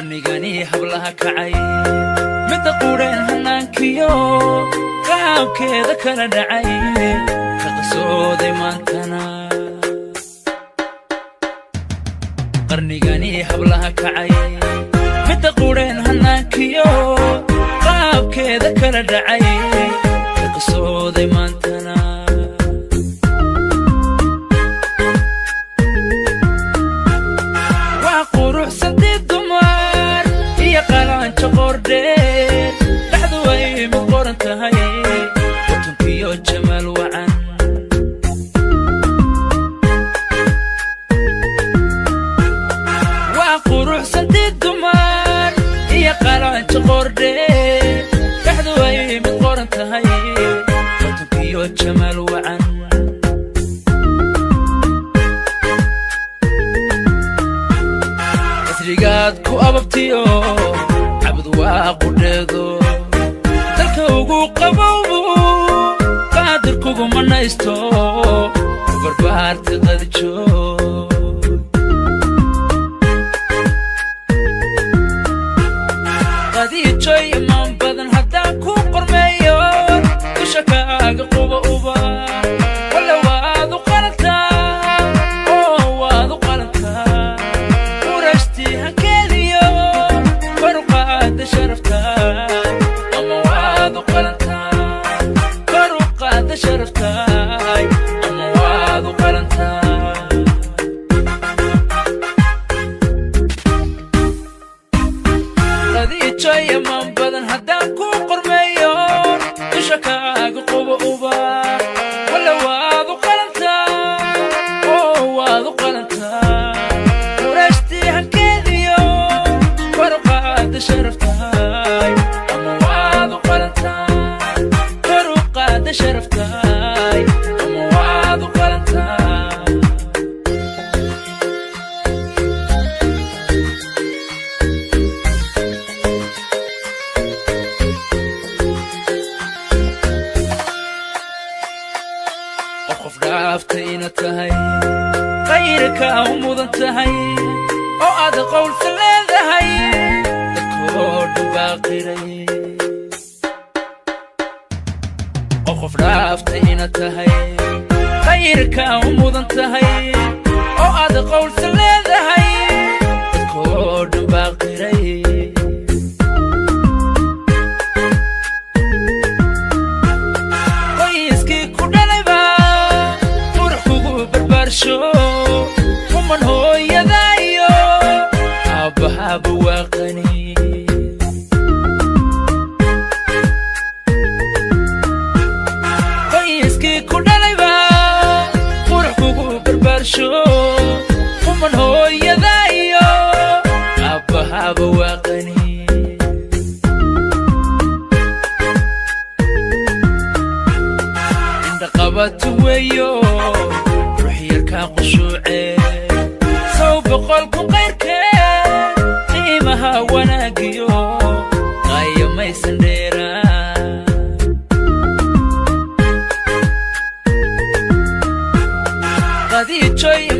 qarnigani hablaha kacay midda qureen hanaankiyo qaabkeeda kala dhacay ka qasooday maantana qarnigani hablaha kacay midda qureen hanaankiyo qaabkeeda kala dhacay ka qasooday maantana لحظة وهي مقارنة هاي وتنكيو جمال وعن وقروح سنتي الدمار هي قران تقردين لحظة وهي مقارنة هاي وتنكيو جمال وعن أسرقات كو أببتيو وقددو dalka ugu qabowbo qaadirkugu manaysto barbaarta qadjo qadiijoy iman badan haddaan ku qormeeyo isha kaaga quba uba wala waad u qalantaa oo waad u qalantaa urashtii hankeediyo faruqaada sharaftaa ama waad u qalantaa faruqaada sharaftaa ama waad u qalantaa qadiijoy iman badan haddaan ku qormeeyo isha kaaga quba uba wala waad u qalantaa oo waad u qalantaa urashtii hankeediyo faruqaada sharaftaa ama waad u qalantaa faruqaada sharaftaa ama waad u qalantaa qof dhaaftayna tahay qayrka u mudan tahay oo aad qowlsa leedahay dadkoo dhibaaqiray qof dhaaftayna tahay qayrka u mudan tahay oo aad qowlsa leedahay dadkoo dhibaaqiray ومن هو يدايو أبها بواقني قيسكي كنا ليبا فرحكو بربرشو ومن هو يدايو أبها بواقني عند قبت ويو قشوعي صوب قلكم غيرك قيمها وناقيو غاية ما يسنديرا قديد شوي